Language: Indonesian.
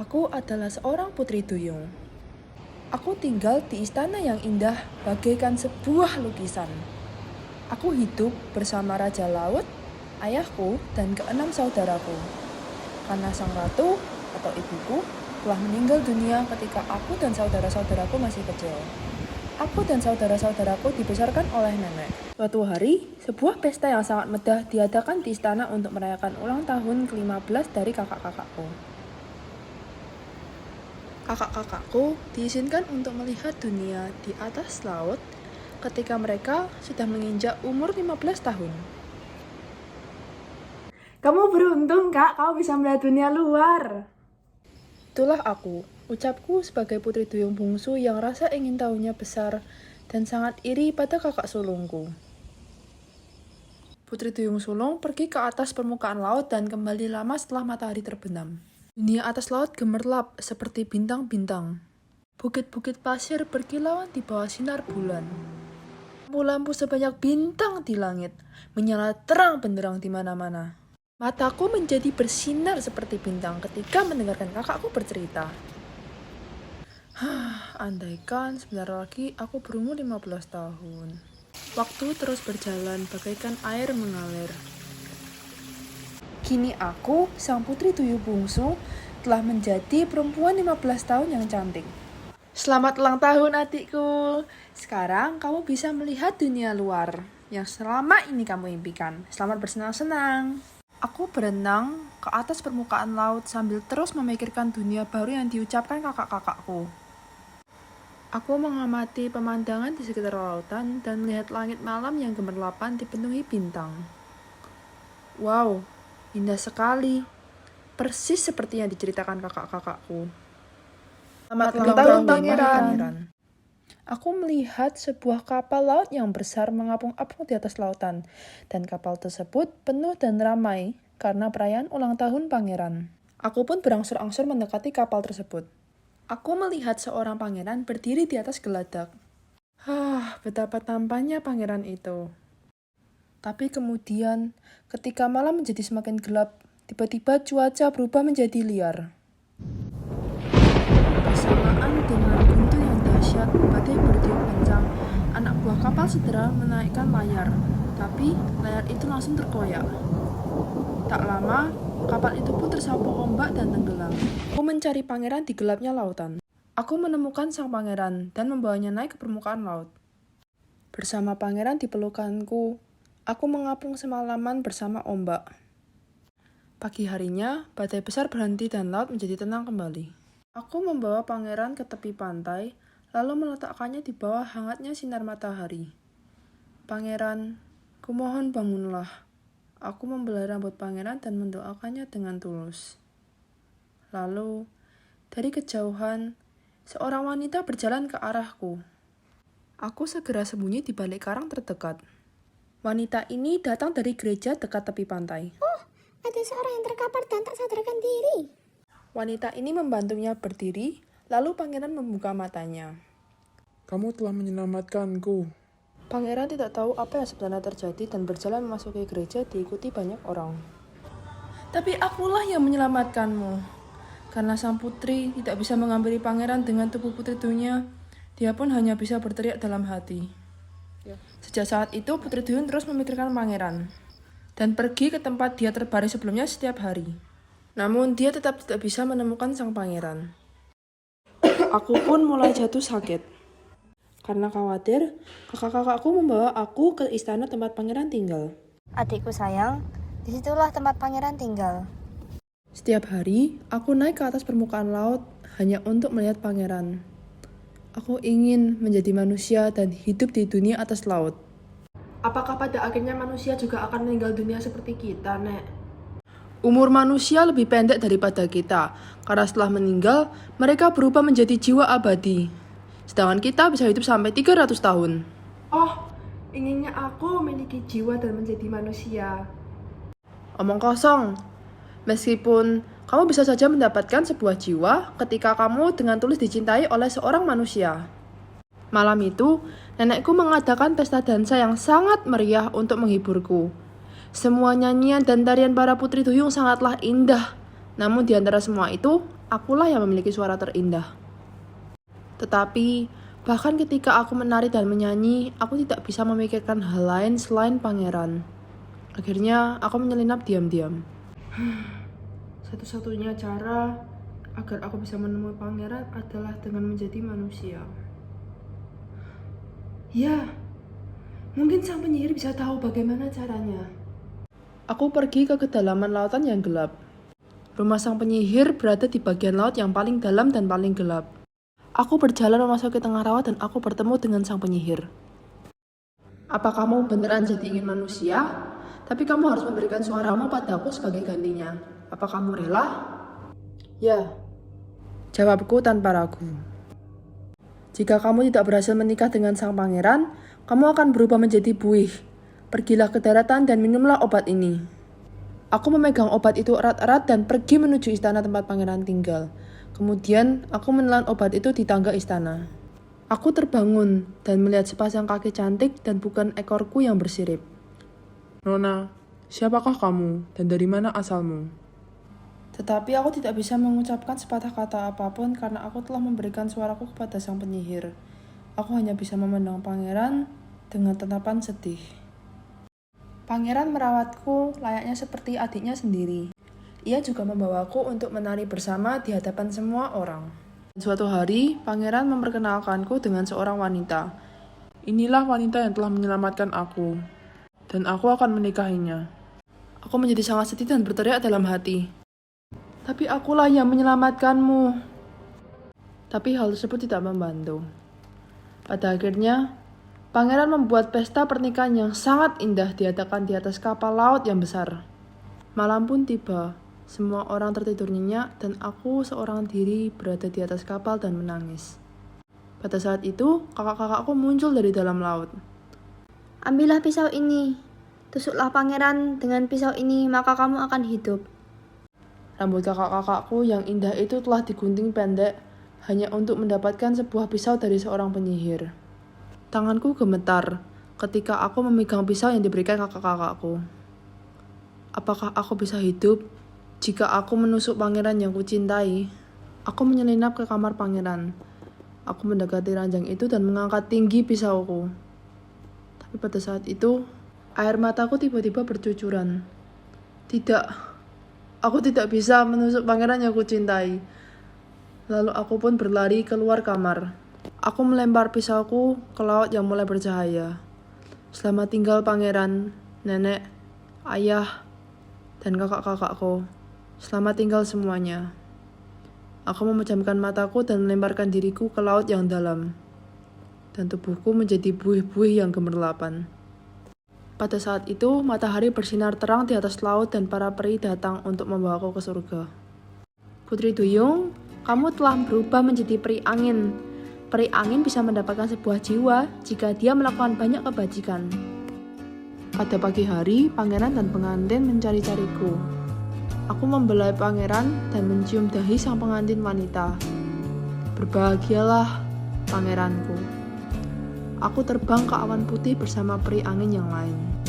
Aku adalah seorang putri duyung. Aku tinggal di istana yang indah bagaikan sebuah lukisan. Aku hidup bersama Raja Laut, ayahku, dan keenam saudaraku. Karena sang ratu atau ibuku telah meninggal dunia ketika aku dan saudara-saudaraku masih kecil. Aku dan saudara-saudaraku dibesarkan oleh nenek. Suatu hari, sebuah pesta yang sangat megah diadakan di istana untuk merayakan ulang tahun ke-15 dari kakak-kakakku. Kakak-kakakku diizinkan untuk melihat dunia di atas laut ketika mereka sudah menginjak umur 15 tahun. Kamu beruntung, Kak. Kamu bisa melihat dunia luar. Itulah aku, ucapku sebagai putri duyung bungsu yang rasa ingin tahunya besar dan sangat iri pada kakak sulungku. Putri duyung sulung pergi ke atas permukaan laut dan kembali lama setelah matahari terbenam. Dunia atas laut gemerlap seperti bintang-bintang. Bukit-bukit pasir berkilauan di bawah sinar bulan. Lampu-lampu sebanyak bintang di langit menyala terang benderang di mana-mana. Mataku menjadi bersinar seperti bintang ketika mendengarkan kakakku bercerita. Andaikan sebentar lagi aku berumur 15 tahun. Waktu terus berjalan bagaikan air mengalir. Kini aku, sang putri duyung bungsu, telah menjadi perempuan 15 tahun yang cantik. Selamat ulang tahun adikku. Sekarang kamu bisa melihat dunia luar yang selama ini kamu impikan. Selamat bersenang-senang. Aku berenang ke atas permukaan laut sambil terus memikirkan dunia baru yang diucapkan kakak-kakakku. Aku mengamati pemandangan di sekitar lautan dan melihat langit malam yang gemerlapan dipenuhi bintang. Wow, indah sekali. Persis seperti yang diceritakan kakak-kakakku. Selamat ulang tahun, Pangeran. Aku melihat sebuah kapal laut yang besar mengapung-apung di atas lautan, dan kapal tersebut penuh dan ramai karena perayaan ulang tahun Pangeran. Aku pun berangsur-angsur mendekati kapal tersebut. Aku melihat seorang pangeran berdiri di atas geladak. Betapa tampannya pangeran itu. Tapi kemudian, ketika malam menjadi semakin gelap, tiba-tiba cuaca berubah menjadi liar. Bersamaan dengan guntur yang dahsyat, badai bertiup kencang, anak buah kapal segera menaikkan layar, tapi layar itu langsung terkoyak. Tak lama, kapal itu pun tersapu ombak dan tenggelam. Aku mencari pangeran di gelapnya lautan. Aku menemukan sang pangeran dan membawanya naik ke permukaan laut. Bersama pangeran di pelukanku, aku mengapung semalaman bersama ombak. Pagi harinya, badai besar berhenti dan laut menjadi tenang kembali. Aku membawa pangeran ke tepi pantai, lalu meletakkannya di bawah hangatnya sinar matahari. Pangeran, kumohon bangunlah. Aku membelai rambut pangeran dan mendoakannya dengan tulus. Lalu, dari kejauhan, seorang wanita berjalan ke arahku. Aku segera sembunyi di balik karang terdekat. Wanita ini datang dari gereja dekat tepi pantai. Oh, ada seorang yang terkapar dan tak sadarkan diri. Wanita ini membantunya berdiri, lalu pangeran membuka matanya. Kamu telah menyelamatkanku. Pangeran tidak tahu apa yang sebenarnya terjadi dan berjalan memasuki gereja diikuti banyak orang. Tapi akulah yang menyelamatkanmu. Karena sang putri tidak bisa menghampiri pangeran dengan tubuh putri duyungnya, dia pun hanya bisa berteriak dalam hati. Sejak saat itu, putri duyung terus memikirkan pangeran dan pergi ke tempat dia terbaring sebelumnya setiap hari. Namun dia tetap tidak bisa menemukan sang pangeran. Aku pun mulai jatuh sakit. Karena khawatir, kakak-kakakku membawa aku ke istana tempat pangeran tinggal. Adikku sayang, disitulah tempat pangeran tinggal. Setiap hari, aku naik ke atas permukaan laut hanya untuk melihat pangeran. Aku ingin menjadi manusia dan hidup di dunia atas laut. Apakah pada akhirnya manusia juga akan meninggal dunia seperti kita, Nek? Umur manusia lebih pendek daripada kita, karena setelah meninggal, mereka berubah menjadi jiwa abadi. Sedangkan kita bisa hidup sampai 300 tahun. Oh, inginnya aku memiliki jiwa dan menjadi manusia. Omong kosong. Meskipun kamu bisa saja mendapatkan sebuah jiwa ketika kamu dengan tulus dicintai oleh seorang manusia. Malam itu, nenekku mengadakan pesta dansa yang sangat meriah untuk menghiburku. Semua nyanyian dan tarian para putri duyung sangatlah indah. Namun di antara semua itu, Akulah yang memiliki suara terindah. Tetapi, bahkan ketika aku menari dan menyanyi, aku tidak bisa memikirkan hal lain selain pangeran. Akhirnya, aku menyelinap diam-diam. Satu-satunya cara agar aku bisa menemui pangeran adalah dengan menjadi manusia. Ya, mungkin sang penyihir bisa tahu bagaimana caranya. Aku pergi ke kedalaman lautan yang gelap. Rumah sang penyihir berada di bagian laut yang paling dalam dan paling gelap. Aku berjalan memasuki tengah rawa dan aku bertemu dengan sang penyihir. Apa kamu beneran jadi ingin manusia? Tapi kamu harus memberikan suaramu padaku sebagai gantinya. Apa kamu rela? Ya. Jawabku tanpa ragu. Jika kamu tidak berhasil menikah dengan sang pangeran, kamu akan berubah menjadi buih. Pergilah ke daratan dan minumlah obat ini. Aku memegang obat itu erat-erat dan pergi menuju istana tempat pangeran tinggal. Kemudian, aku menelan obat itu di tangga istana. Aku terbangun dan melihat sepasang kaki cantik dan bukan ekorku yang bersirip. Nona, siapakah kamu dan dari mana asalmu? Tetapi aku tidak bisa mengucapkan sepatah kata apapun karena aku telah memberikan suaraku kepada sang penyihir. Aku hanya bisa memandang pangeran dengan tatapan sedih. Pangeran merawatku layaknya seperti adiknya sendiri. Ia juga membawaku untuk menari bersama di hadapan semua orang. Suatu hari, pangeran memperkenalkanku dengan seorang wanita. Inilah wanita yang telah menyelamatkan aku, dan aku akan menikahinya. Aku menjadi sangat sedih dan berteriak dalam hati. Tapi akulah yang menyelamatkanmu. Tapi hal tersebut tidak membantu. Pada akhirnya, pangeran membuat pesta pernikahan yang sangat indah diadakan di atas kapal laut yang besar. Malam pun tiba, semua orang tertidur nyenyak dan aku seorang diri berada di atas kapal dan menangis. Pada saat itu, kakak-kakakku muncul dari dalam laut. Ambillah pisau ini. Tusuklah pangeran dengan pisau ini, maka kamu akan hidup. Rambut kakak-kakakku yang indah itu telah digunting pendek hanya untuk mendapatkan sebuah pisau dari seorang penyihir. Tanganku gemetar ketika aku memegang pisau yang diberikan kakak-kakakku. Apakah aku bisa hidup jika aku menusuk pangeran yang kucintai? Aku menyelinap ke kamar pangeran. Aku mendekati ranjang itu dan mengangkat tinggi pisauku. Tapi pada saat itu, air mataku tiba-tiba bercucuran. Tidak, aku tidak bisa menusuk pangeran yang kucintai. Lalu aku pun berlari keluar kamar. Aku melempar pisauku ke laut yang mulai bercahaya. Selamat tinggal pangeran, nenek, ayah, dan kakak-kakakku. Selamat tinggal semuanya. Aku memejamkan mataku dan melemparkan diriku ke laut yang dalam. Dan tubuhku menjadi buih-buih yang gemerlapan. Pada saat itu, matahari bersinar terang di atas laut dan para peri datang untuk membawaku ke surga. Putri Duyung, kamu telah berubah menjadi peri angin. Peri angin bisa mendapatkan sebuah jiwa jika dia melakukan banyak kebajikan. Pada pagi hari, pangeran dan pengantin mencari-cariku. Aku membelai pangeran dan mencium dahi sang pengantin wanita. Berbahagialah, pangeranku. Aku terbang ke awan putih bersama peri angin yang lain.